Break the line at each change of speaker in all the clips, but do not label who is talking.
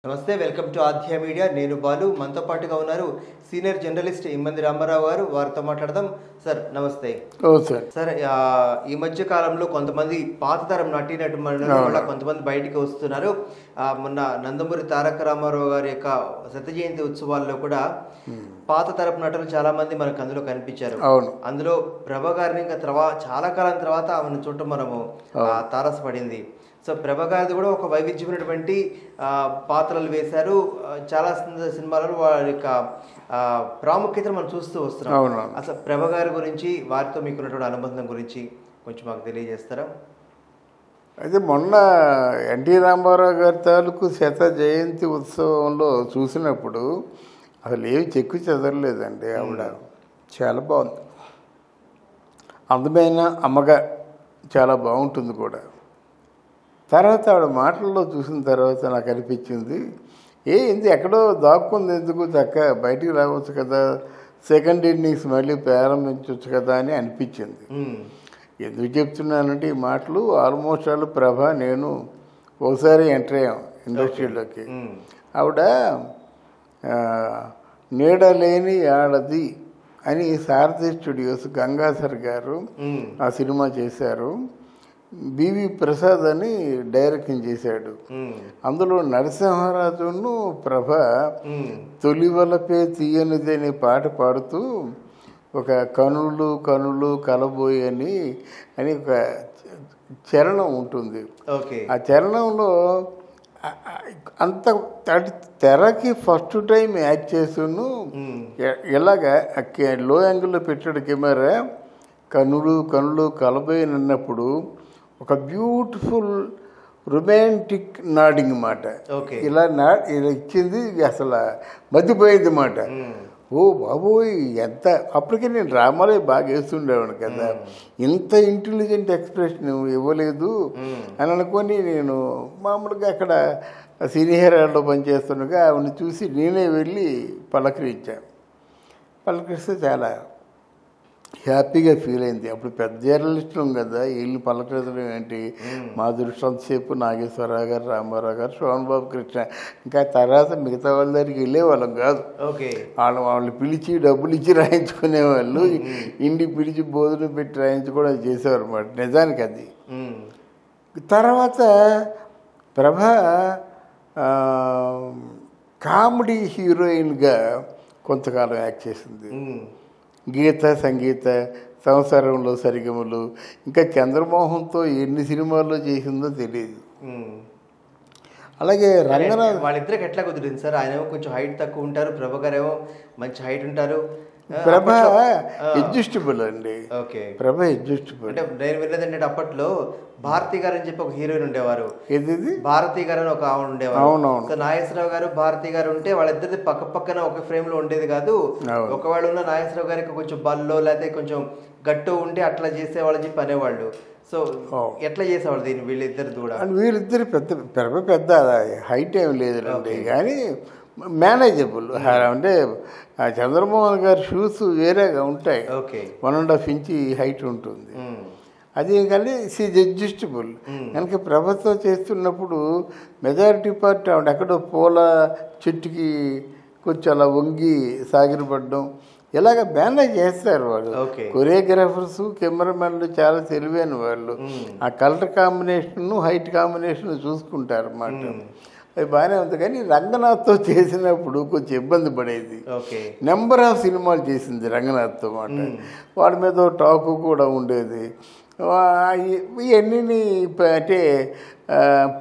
నమస్తే, welcome to ఆధ్య media. నేను బాలు. మనతో పాటుగా ఉన్నారు సీనియర్ జర్నలిస్ట్ ఇమ్మంది రామారావు గారు. వారితో మాట్లాడదాం. సార్ నమస్తే. సార్, ఈ మధ్య కాలంలో కొంతమంది పాత తరం నటీనటులు కూడా కొంతమంది బయటికి వస్తున్నారు. మొన్న నందమూరి తారక రామారావు గారి యొక్క శత జయంతి ఉత్సవాల్లో కూడా పాత తరపు నటులు చాలా మంది మనకు అందులో కనిపించారు. అందులో ప్రభ గారిని ఇంకా చాలా కాలం తర్వాత ఆమెను చూడటం మనము తారసపడింది. సో ప్రభ గారిది కూడా ఒక వైవిధ్యమైనటువంటి పాత్రలు వేశారు. చాలా సినిమాలలో వారి యొక్క ప్రాముఖ్యతను మనం చూస్తూ వస్తున్నాం. అసలు ప్రభ గారి గురించి, వారితో మీకున్నటువంటి అనుబంధం గురించి కొంచెం మాకు తెలియజేస్తారా?
అయితే మొన్న ఎన్టీ రామారావు గారి తాలూకు శత జయంతి ఉత్సవంలో చూసినప్పుడు అసలు ఏమి చెక్కు చెదరలేదండి. ఆవిడ చాలా బాగుంది, అందమైన అమ్మగా చాలా బాగుంటుంది కూడా. తర్వాత ఆవిడ మాటల్లో చూసిన తర్వాత నాకు అనిపించింది, ఇది ఎక్కడో దాక్కుంది, ఎందుకు చక్కగా బయటికి రావచ్చు కదా, సెకండ్ ఇన్నింగ్స్ మళ్ళీ ప్రారంభించవచ్చు కదా అని అనిపించింది. ఎందుకు చెప్తున్నానంటే ఈ మాటలు ఆల్మోస్ట్ వాళ్ళు ప్రభ నేను ఒకసారి ఎంటర్ అయ్యాం ఇండస్ట్రీలోకి. ఆవిడ నీడలేని ఆడది అని సారథి స్టూడియోస్ గంగాధర్ గారు ఆ సినిమా చేశారు. బివి ప్రసాద్ అని డైరెక్షన్ చేశాడు. అందులో నరసింహరాజును ప్రభ తొలివలపే తీయనిది అనే పాట పాడుతూ ఒక కనులు కనులు కలబోయని అని ఒక చరణం ఉంటుంది. ఆ చరణంలో అంత తెరకి ఫస్ట్ టైం యాక్ట్ చేస్తును ఎలాగా లో యాంగిల్లో పెట్టాడు కెమెరా. కనులు కనులు కలబోయనన్నప్పుడు ఒక బ్యూటిఫుల్ రొమాంటిక్ నాడింగ్ మాట ఇలా ఇచ్చింది. అసలు మధ్యపోయింది మాట. ఓ బాబోయ్, ఎంత అప్పటికే నేను డ్రామాలే బాగా వేస్తుండేవాడు కదా, ఇంత ఇంటెలిజెంట్ ఎక్స్ప్రెషన్ ఇవ్వలేదు అని అనుకొని నేను మామూలుగా అక్కడ సీనియర్ హాల్లో పనిచేస్తుండగా ఆవిడని చూసి నేనే వెళ్ళి పలకరించాను. పలకరిస్తే చాలా హ్యాపీగా ఫీల్ అయింది. అప్పుడు పెద్ద జర్నలిస్టులు కదా, వీళ్ళు పలకరించడం ఏంటి, మా దృష్టిసేపు నాగేశ్వరరావు గారు, రామారావు గారు, శోభన్ బాబు, కృష్ణ, ఇంకా తర్వాత మిగతా వాళ్ళ దగ్గరికి వెళ్ళేవాళ్ళం కాదు. వాళ్ళు పిలిచి డబ్బులు ఇచ్చి రాయించుకునేవాళ్ళు, ఇంటికి పిలిచి భోజనం పెట్టి రాయించుకోవడం చేసేవారు అన్నమాట. నిజానికి అది. తర్వాత ప్రభ కామెడీ హీరోయిన్గా కొంతకాలం యాక్ట్ చేసింది. గీత, సంగీత, సంసారంలో సరిగమలు, ఇంకా చంద్రమోహన్తో ఎన్ని సినిమాల్లో చేసిందో తెలియదు. అలాగే రంగనాథ్
వాళ్ళిద్దరికి ఎట్లా కుదిరింది సార్? ఆయన కొంచెం హైట్ తక్కువ ఉంటారు, ప్రభ గారేమో మంచి హైట్ ఉంటారు.
ప్రభ అడ్జస్టబుల్ అండి. ప్రభ అడ్జస్టబుల్
అంటే నేను విన్నది ఏంటంటే అప్పట్లో భారతి గారు అని చెప్పి ఒక హీరోయిన్ ఉండేవారు. భారతి గారు అని ఒక ఆవిడ ఉండేవారు. నాగేశ్వరరావు గారు, భారతి గారు ఉంటే వాళ్ళిద్దరిది పక్క పక్కన ఒక ఫ్రేమ్ లో ఉండేది కాదు. ఒకవేళ ఉన్న నాగేశ్వరరావు గారికి కొంచెం బల్లో లేకపోతే కొంచెం గట్టు ఉంటే అట్లా చేసేవాళ్ళని చెప్పి అనేవాళ్ళు. సో ఎట్లా చేసేవాళ్ళు దీన్ని వీళ్ళిద్దరు కూడా?
వీళ్ళిద్దరు ప్రభ పెద్ద హైట్ ఏమి లేదులండి, కానీ మేనేజబుల్. అంటే చంద్రమోహన్ గారి షూస్ వేరేగా ఉంటాయి, 1.5 ఇంచ్ హైట్ ఉంటుంది. అది కానీ ఈజ్ అడ్జస్టబుల్. కనుక ప్రభుత్వం చేస్తున్నప్పుడు మెజారిటీ పార్ట్ ఆవిడ ఎక్కడో పూల చెట్టుకి కొంచెం అలా వంగి సాగిరపడడం ఇలాగ మేనేజ్ చేస్తారు వాళ్ళు. కొరియోగ్రాఫర్స్, కెమెరామెన్లు చాలా తెలివైన వాళ్ళు. ఆ కలర్ కాంబినేషన్, హైట్ కాంబినేషన్ చూసుకుంటారు అన్నమాట. అది బాగానే ఉంది. కానీ రంగనాథ్తో చేసినప్పుడు కొంచెం ఇబ్బంది పడేది. నెంబర్ ఆఫ్ సినిమాలు చేసింది రంగనాథ్తో మాట. వాడి మీద టాకు కూడా ఉండేది. ఇవన్నీ అంటే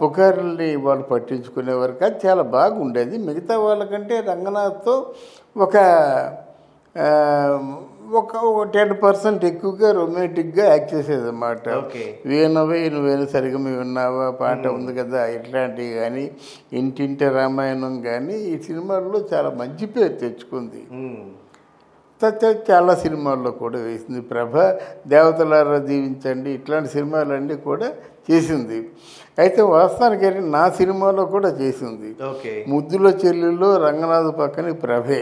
పుకార్లని వాళ్ళు పట్టించుకునేవారు కాదు, చాలా బాగుండేది. మిగతా వాళ్ళకంటే రంగనాథ్తో ఒక 10% ఎక్కువగా రొమాంటిక్గా యాక్ట్ చేసేది అన్నమాట. వేనవే నువ్వేను సరిగమ విన్నావా పాట ఉంది కదా, ఇట్లాంటివి కానీ, ఇంటింటి రామాయణం కానీ ఈ సినిమాల్లో చాలా మంచి పేరు తెచ్చుకుంది. చాలా సినిమాల్లో కూడా వేసింది ప్రభ. దేవతలారా దీవించండి, ఇట్లాంటి సినిమాలన్నీ కూడా చేసింది. అయితే వాస్తవానికి నా సినిమాలో కూడా చేసింది. ముద్దుల చెల్లెల్లో రంగనాథ్ పక్కన ప్రభే.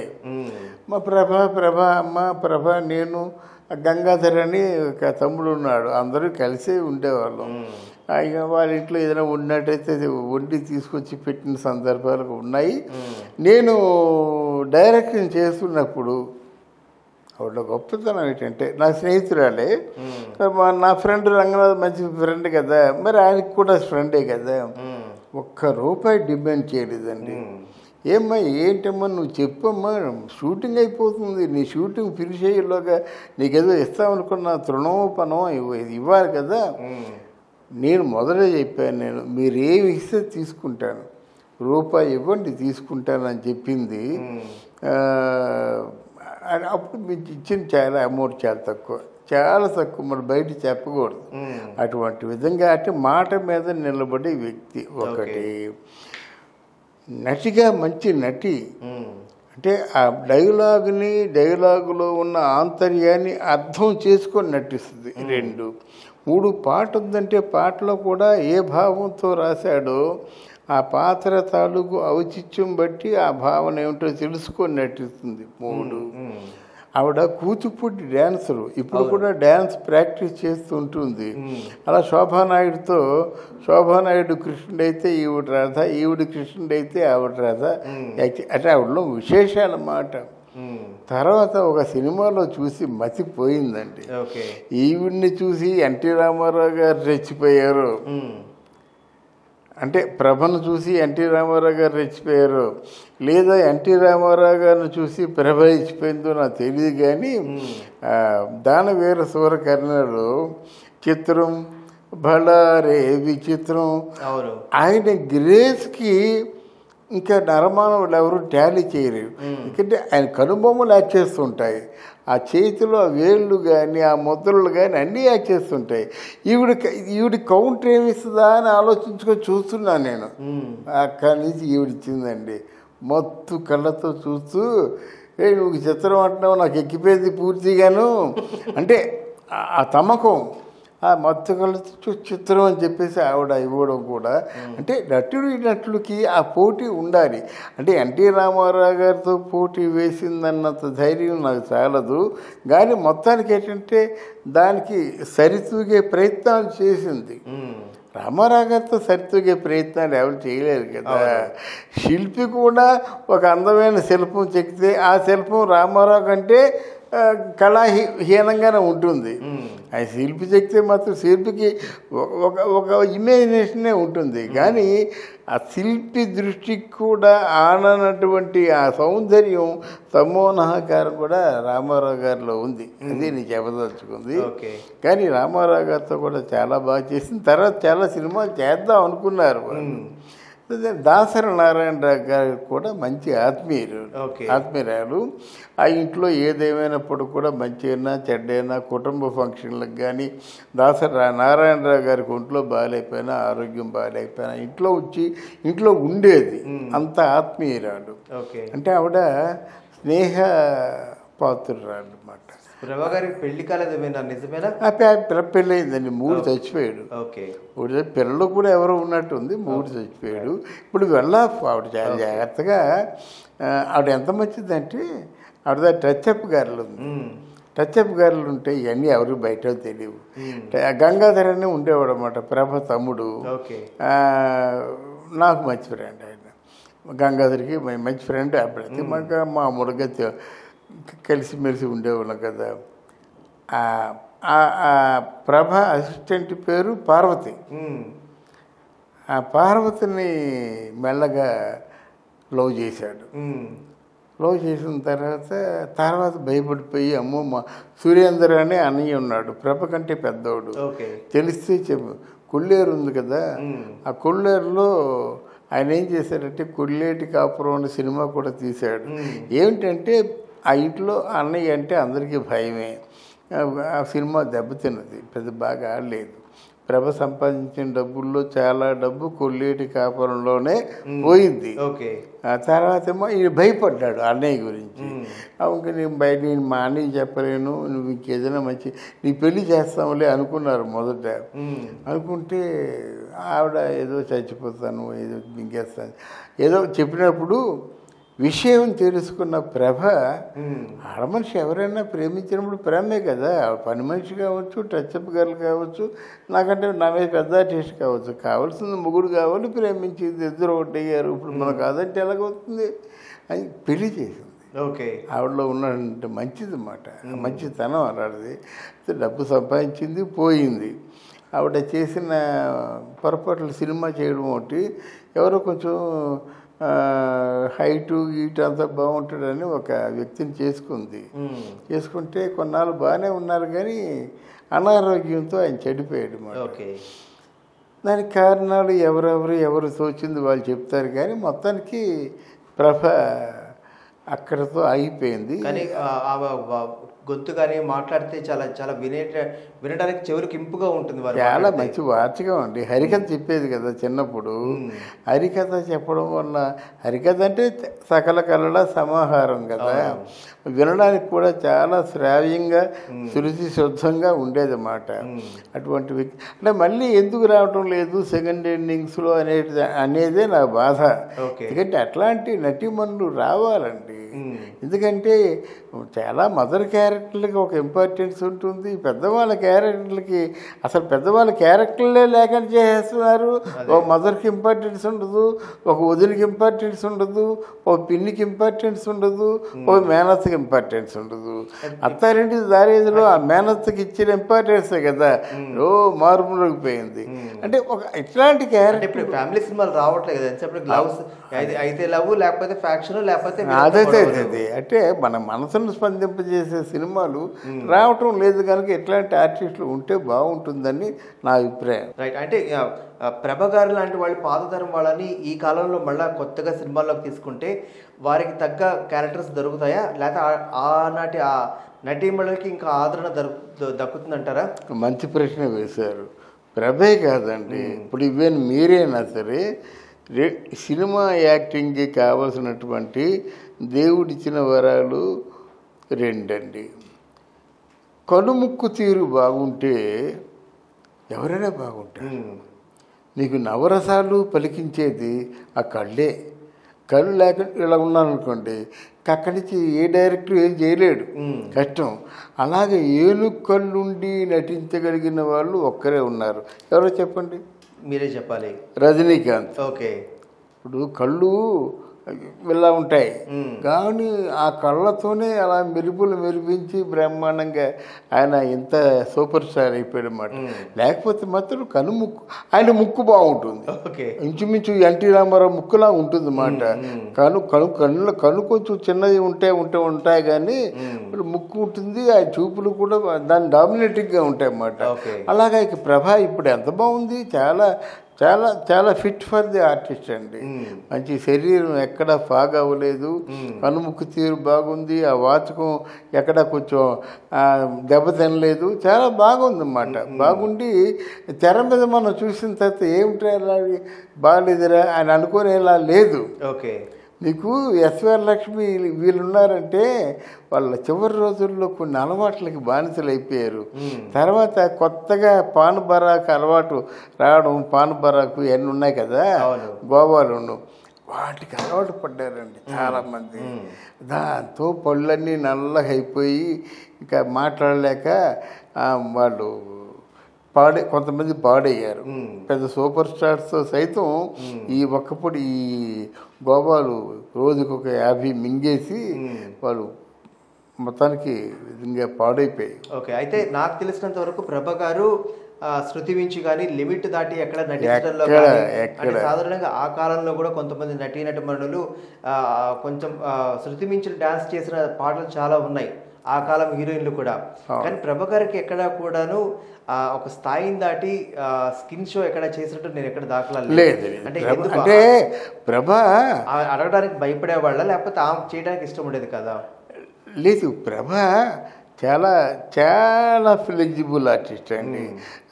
మా ప్రభ అమ్మ ప్రభ, నేను, గంగాధర్ అని ఒక తమ్ముడు ఉన్నాడు, అందరూ కలిసే ఉండేవాళ్ళం. ఇక వాళ్ళ ఇంట్లో ఏదైనా ఉన్నట్టయితే వండి తీసుకొచ్చి పెట్టిన సందర్భాలు ఉన్నాయి. నేను డైరెక్షన్ చేస్తున్నప్పుడు ఆవిడ గొప్పతనం ఏంటంటే, నా స్నేహితురాలే, నా ఫ్రెండ్ రంగనాథ్ మంచి ఫ్రెండ్ కదా, మరి ఆయనకి కూడా ఫ్రెండే కదా, ₹1 డిమాండ్ చేయలేదండి. ఏమ్మా ఏంటమ్మా నువ్వు చెప్పమ్మా, షూటింగ్ అయిపోతుంది, నీ షూటింగ్ ఫినిష్ అయ్యేలోగా నీకేదో ఇస్తామనుకున్న తృణమో పనమో ఇవ్వాలి కదా. నేను మొదలే చెప్పాను, మీరు ఏమి ఇస్తే తీసుకుంటాను, ₹1 ఇవ్వండి తీసుకుంటానని చెప్పింది. అప్పుడు మీకు ఇచ్చిన చాలా అమౌంట్ చాలా తక్కువ, మరి బయట చెప్పకూడదు. అటువంటి విధంగా అంటే మాట మీద నిలబడే వ్యక్తి. ఒకటి నటిగా మంచి నటి, అంటే ఆ డైలాగులో ఉన్న ఆంతర్యాన్ని అర్థం చేసుకొని నటిస్తుంది. 2, 3 పాట ఉందంటే పాటలో కూడా ఏ భావంతో రాశాడో ఆ పాత్ర తాలూకు ఔచిత్యం బట్టి ఆ భావన ఏమిటో తెలుసుకొని నటిస్తుంది. 3, ఆవిడ కూచిపూడి డ్యాన్సరు, ఇప్పుడు కూడా డ్యాన్స్ ప్రాక్టీస్ చేస్తుంటుంది. అలా శోభానాయుడు కృష్ణుడైతే ఈవిడ రాధ, ఈవిడ కృష్ణుడైతే ఆవిడ రాధ. అంటే ఆవిడలో విశేషాలన్నమాట. తర్వాత ఒక సినిమాలో చూసి మతిపోయిందండి. ఈవిడ్ని చూసి ఎన్టీ రామారావు గారు రెచ్చిపోయారు, అంటే ప్రభను చూసి ఎన్టీ రామారావు గారు రెచ్చిపోయారు, లేదా ఎన్టీ రామారావు గారిని చూసి ప్రభ రెచ్చిపోయిందో నాకు తెలియదు. కానీ దానవీర సూరకర్ణుడు చిత్రం బళారే విచిత్రం, ఆయన గ్రేస్కి ఇంకా నరమానవులు ఎవరు టాలీ చేయలేరు. ఎందుకంటే ఆయన కనుబొమ్మలు యాక్ట్ చేస్తుంటాయి, ఆ చేతిలో ఆ వేళ్ళు కానీ ఆ ముద్రలు కానీ అన్నీ యాక్ట్ చేస్తుంటాయి. ఈవిడ కౌంటర్ ఏమిస్తుందా అని ఆలోచించుకొని చూస్తున్నాను నేను. అక్కడి నుంచి ఈవిడిచ్చిందండి, మొత్తం కళ్ళతో చూస్తూ, నువ్వు చిత్రం అంటున్నావు, నాకు ఎక్కిపోయింది పూర్తిగాను అంటే ఆ తమ్మకం, ఆ మత్తు కళ్ళతో చిత్రం అని చెప్పేసి ఆవిడ ఇవ్వడం కూడా, అంటే నటులకి ఆ పోటీ ఉండాలి. అంటే ఎన్టీ రామారావు గారితో పోటీ వేసిందన్నంత ధైర్యం నాకు చాలదు, కానీ మొత్తానికి ఏంటంటే దానికి సరితూగే ప్రయత్నాలు చేసింది. రామారావు గారితో సరితూగే ప్రయత్నాలు ఎవరు చేయలేరు కదా. శిల్పి కూడా ఒక అందమైన శిల్పం చెక్కితే ఆ శిల్పం రామారావు కంటే కళాహీనంగానే ఉంటుంది. ఆ శిల్పి చెక్కితే మాత్రం శిల్పికి ఒక ఇమాజినేషనే ఉంటుంది, కానీ ఆ శిల్పి దృష్టికి కూడా ఆననటువంటి ఆ సౌందర్యం సమ్మోహనకారం కూడా రామారావు గారిలో ఉంది. అది నేను చెప్పదలుచుకుంది. కానీ రామారావు గారితో కూడా చాలా బాగా చేసిన తర్వాత చాలా సినిమాలు చేద్దాం అనుకున్నారు. దాసరి నారాయణరావు గారు కూడా మంచి ఆత్మీయురాలు. ఆ ఇంట్లో ఏదేమైనప్పుడు కూడా మంచి అయినా చెడ్డైనా కుటుంబ ఫంక్షన్లకు కానీ దాసరి నారాయణరావు గారికి ఒంట్లో బాగాలేకపోయినా ఆరోగ్యం బాగాలేకపోయినా ఇంట్లో ఉండేది. అంత ఆత్మీయురాలు. అంటే ఆవిడ స్నేహ పాత్రురాలు అన్నమాట.
ప్రభా గారికి పెళ్లి కాలేదు నిజమేనా?
పెళ్ళి అయిందండి, 3 చచ్చిపోయాడు. పిల్లలు కూడా ఎవరో ఉన్నట్టుంది, 3 చచ్చిపోయాడు. ఇప్పుడు ఆవిడ చాలా జాగ్రత్తగా, ఆవిడ ఎంత మంచిదంటే ఆవిడ టచ్అప్ గారులు ఉంది. టచ్అప్ గారులు ఉంటే ఇవన్నీ ఎవరు బయట తెలియవు. గంగాధర్ అని ఉండేవాడు అన్నమాట, ప్రభ తమ్ముడు. నాకు మంచి ఫ్రెండ్ ఆయన. గంగాధర్కి మంచి ఫ్రెండ్. అప్పుడైతే మాకు మామూలుగా కలిసిమెలిసి ఉండేవాళ్ళం కదా. ప్రభ అసిస్టెంట్ పేరు పార్వతి. ఆ పార్వతిని మెల్లగా లవ్ చేశాడు. లవ్ చేసిన తర్వాత భయపడిపోయి, అమ్మో మా సురేందర్ అనే అన్నయ్య ఉన్నాడు, ప్రభ కంటే పెద్దవాడు, తెలిస్తే కొల్లేరు ఉంది కదా, ఆ కొల్లేరులో ఆయన ఏం చేశాడంటే కొల్లేటి కాపురం అనే సినిమా కూడా తీశాడు. ఏమిటంటే ఆ ఇంట్లో అన్నయ్య అంటే అందరికీ భయమే. ఆ సినిమా దెబ్బతిన్నది, పెద్ద బాగా ఆడలేదు. ప్రభ సంపాదించిన డబ్బుల్లో చాలా డబ్బు కొల్లేటి కాపురంలోనే పోయింది. ఆ తర్వాత ఏమో ఈయన భయపడ్డాడు అన్నయ్య గురించి. ఇంక నేను మా అన్నయ్య చెప్పలేను, నువ్వు ఇంకేదైనా నీ పెళ్లి చేస్తాములే అనుకున్నారు మొదట. అనుకుంటే ఆవిడ ఏదో చచ్చిపోతాను, ఏదో మింగేస్తాను ఏదో చెప్పినప్పుడు విషయం తెలుసుకున్న ప్రభ ఆడమనిషి ఎవరైనా ప్రేమించినప్పుడు ప్రేమే కదా, పని మనిషి కావచ్చు, టచ్అప్ గర్ల్ కావచ్చు, నాకంటే నా మీద పెద్ద ఆర్టిస్ట్ కావచ్చు, కావాల్సింది మొగుడు కావాలి, ప్రేమించింది, ఇద్దరు ఒకటి అయ్యారు. ఇప్పుడు మనకు కాదంటే ఎలాగవుతుంది అని పెళ్లి చేసింది.
ఓకే,
ఆవిడలో ఉన్నటువంటి మంచిది మాట, మంచితనం అలాంటిది. డబ్బు సంపాదించింది, పోయింది. ఆవిడ చేసిన పొరపాట్లు సినిమా చేయడం ఒకటి, ఎవరో కొంచెం హైటు గీటు అంతా బాగుంటాడని ఒక వ్యక్తిని చేసుకుంది. చేసుకుంటే కొన్నాళ్ళు బాగానే ఉన్నారు, కానీ అనారోగ్యంతో ఆయన చెడిపోయాడు మాట. దానికి కారణాలు ఎవరు తోచింది వాళ్ళు చెప్తారు, కానీ మొత్తానికి ప్రభ అక్కడతో అయిపోయింది.
కానీ గొంతు కానీ మాట్లాడితే చాలా చాలా వినడానికి చెవులకు ఇంపుగా ఉంటుంది.
చాలా మంచి వాచకం అండి. హరికథ చెప్పేది కదా చిన్నప్పుడు. హరికథ చెప్పడం వల్ల, హరికథ అంటే సకల కళల సమాహారం కదా, వినడానికి కూడా చాలా శ్రావ్యంగా శృతి శుద్ధంగా ఉండేదన్నమాట. అటువంటి వ్యక్తి అంటే మళ్ళీ ఎందుకు రావటం లేదు సెకండ్ ఇన్నింగ్స్లో అనేదే నా బాధ. ఎందుకంటే అట్లాంటి నటీమణులు రావాలండి. ఎందుకంటే చాలా మదర్ క్యారెక్టర్లకి ఒక ఇంపార్టెన్స్ ఉంటుంది, పెద్దవాళ్ళ క్యారెక్టర్లకి అసలు పెద్దవాళ్ళ క్యారెక్టర్లే లేకుండా చేసేస్తున్నారు. ఒక మదర్కి ఇంపార్టెన్స్ ఉండదు, ఒక వదిలికి ఇంపార్టెన్స్ ఉండదు, ఒక పిన్నికి ఇంపార్టెన్స్ ఉండదు, ఒక మేనత్కి ఇంపార్టెన్స్ ఉండదు. అత్తారింటి దారేదిలో ఆ మేనత్కి ఇచ్చిన ఇంపార్టెన్సే కదా మారుమూలగిపోయింది. అంటే ఒక ఇట్లాంటి క్యారెక్టర్
ఇప్పుడు ఫ్యామిలీ సినిమాలు రావట్లేదు కదా, లవ్స్ అయితే లవ్ లేకపోతే ఫ్యాక్షన్ లేకపోతే
అదైతే అంటే మన మనసును స్పందింపజేసే సినిమాలు రావటం లేదు కనుక ఇట్లాంటి ఆర్టిస్టులు ఉంటే బాగుంటుందని నా అభిప్రాయం.
రైట్. అంటే ప్రభ గారు లాంటి వాళ్ళు పాతతరం వాళ్ళని ఈ కాలంలో మళ్ళీ కొత్తగా సినిమాల్లోకి తీసుకుంటే వారికి తగ్గ క్యారెక్టర్స్ దొరుకుతాయా, లేకపోతే ఆనాటి ఆ నటీమణులకి ఇంకా ఆదరణ దక్కుతుందంటారా?
మంచి ప్రశ్న వేశారు. ప్రభే కాదండి, ఇప్పుడు ఈవెన్ మీరైనా సరే సినిమా యాక్టింగ్కి కావలసినటువంటి దేవుడిచ్చిన వరాలు రెండండి. కనుముక్కు తీరు బాగుంటే ఎవరైనా బాగుంటారు. నీకు నవరసాలు పలికించేది ఆ కళ్ళే. కళ్ళు లేకుండా ఇలా ఉన్నాననుకోండి, అక్కడి నుంచి ఏ డైరెక్టర్ ఏం చేయలేడు, కష్టం. అలాగే ఏలు కళ్ళుండి నటించగలిగిన వాళ్ళు ఒక్కరే ఉన్నారు. ఎవరో చెప్పండి,
మీరే చెప్పాలి.
రజనీకాంత్.
ఓకే,
ఇప్పుడు కళ్ళు ఇలా ఉంటాయి, కానీ ఆ కళ్ళతోనే అలా మెరుపులు మెరిపించి బ్రహ్మాండంగా ఆయన ఇంత సూపర్ స్టార్ అయిపోయాడు అన్నమాట. లేకపోతే మాత్రం కనుముక్కు, ఆయన ముక్కు బాగుంటుంది, ఇంచుమించు ఎన్టీ రామారావు ముక్కులా ఉంటుంది అన్నమాట. కను కొంచెం చిన్నది ఉంటాయి కానీ ముక్కు ఉంటుంది, ఆ చూపులు కూడా దాని డామినేటింగ్గా ఉంటాయి అన్నమాట. అలాగే ఇక ప్రభ ఇప్పుడు ఎంత బాగుంది, చాలా చాలా చాలా ఫిట్ ఫర్ ది ఆర్టిస్ట్ అండి. మంచి శరీరం ఎక్కడ ఫాగ్ అవ్వలేదు, కనుముక్కు తీరు బాగుంది, ఆ వాచకం ఎక్కడ కొంచెం దెబ్బ తినలేదు, చాలా బాగుందన్నమాట. బాగుండి తెర మీద మనం చూసిన తర్వాత ఏమిటో అలా బాగాలేదురా అని అనుకునేలా లేదు.
ఓకే,
నీకు ఎస్ఆర్ లక్ష్మి వీళ్ళున్నారంటే వాళ్ళ చివరి రోజుల్లో కొన్ని అలవాట్లకి బానిసలు అయిపోయారు. తర్వాత కొత్తగా పాన్ బరాకు అలవాటు రావడం, పాన్ బరాకు ఇవన్నీ ఉన్నాయి కదా గోవాలోను, వాటికి అలవాటు పడ్డారండి చాలామంది. దాంతో పళ్ళన్నీ నల్లగా అయిపోయి ఇంకా మాట్లాడలేక వాళ్ళు కొంతమంది పాడయ్యారు. పెద్ద సూపర్ స్టార్స్ సైతం ఈ ఒక్కప్పుడు ఈ గోవాలు రోజుకొక 50 మింగేసి వాళ్ళు మొత్తానికి విధంగా పాడైపోయాయి.
ఓకే, అయితే నాకు తెలిసినంత వరకు ప్రభ గారు శృతి మించి కానీ లిమిట్ దాటి ఎక్కడ నటించడంలో కానీ, సాధారణంగా ఆ కాలంలో కూడా కొంతమంది నటీనటుమణులు కొంచెం శృతి మించి డాన్స్ చేసిన పాటలు చాలా ఉన్నాయి ఆ కాలం హీరోయిన్లు కూడా. కానీ ప్రభ గారికి ఎక్కడా కూడాను ఒక స్థాయిని దాటి స్కిన్ షో ఎక్కడ చేసినట్టు నేను ఎక్కడ దాఖలా
లేదు. అంటే ప్రభ
అడగడానికి భయపడేవాళ్ళ, లేకపోతే ఆమె చేయడానికి ఇష్టం ఉండేది కదా?
లేదు, ప్రభ చాలా చాలా ఫ్లెక్సిబుల్ ఆర్టిస్ట్ అండి.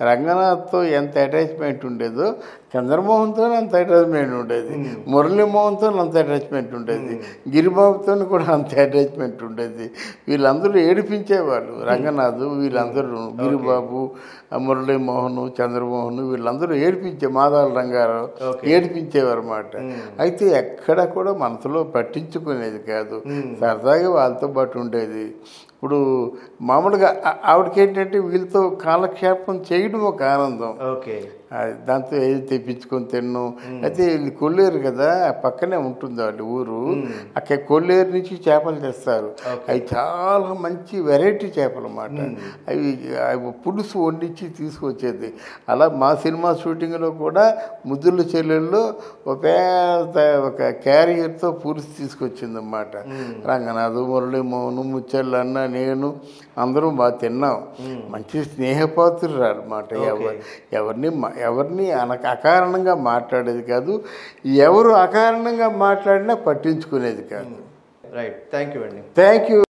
రంగనాథ్తో ఎంత అటాచ్మెంట్ ఉండేదో చంద్రమోహన్తో అంత అటాచ్మెంట్ ఉండేది, మురళీమోహన్తో అంత అటాచ్మెంట్ ఉండేది, గిరిబాబుతో కూడా అంత అటాచ్మెంట్ ఉండేది. వీళ్ళందరూ ఏడిపించేవాళ్ళు. రంగనాథ్ వీళ్ళందరూ, గిరిబాబు, మురళీమోహన్, చంద్రమోహన్ వీళ్ళందరూ మాదాల రంగారావు ఏడిపించేవారు అన్నమాట. అయితే ఎక్కడ కూడా మనసులో పట్టించుకునేది కాదు, సరదాగా వాళ్ళతో పాటు ఉండేది. ఇప్పుడు మామూలుగా ఆవిడకి ఏంటంటే వీళ్ళతో కాలక్షేపం చేయడం ఒక ఆనందం. దాంతో ఏది తెప్పించుకొని తిన్నాం. అయితే వీళ్ళు కొల్లేరు కదా, పక్కనే ఉంటుంది వాళ్ళ ఊరు. అక్కడ కొల్లేరు నుంచి చేపలు తెస్తారు. అవి చాలా మంచి వెరైటీ చేపలు అన్నమాట. అవి పులుసు వండించి తీసుకొచ్చేది. అలా మా సినిమా షూటింగ్లో కూడా ముద్దుల చెల్లెల్లో ఒక క్యారియర్తో పులుసు తీసుకొచ్చిందన్నమాట. రంగనాథ్, మురళీమోహన్, ముచ్చళ్ళన్న, నేను అందరం బాగా తిన్నాం. మంచి స్నేహపాత్రురాలు అన్నమాట. ఎవరిని అకారణంగా మాట్లాడేది కాదు, ఎవరు అకారణంగా మాట్లాడినా పట్టించుకునేది కాదు.
రైట్, థ్యాంక్ యూ అండి.
Thank you.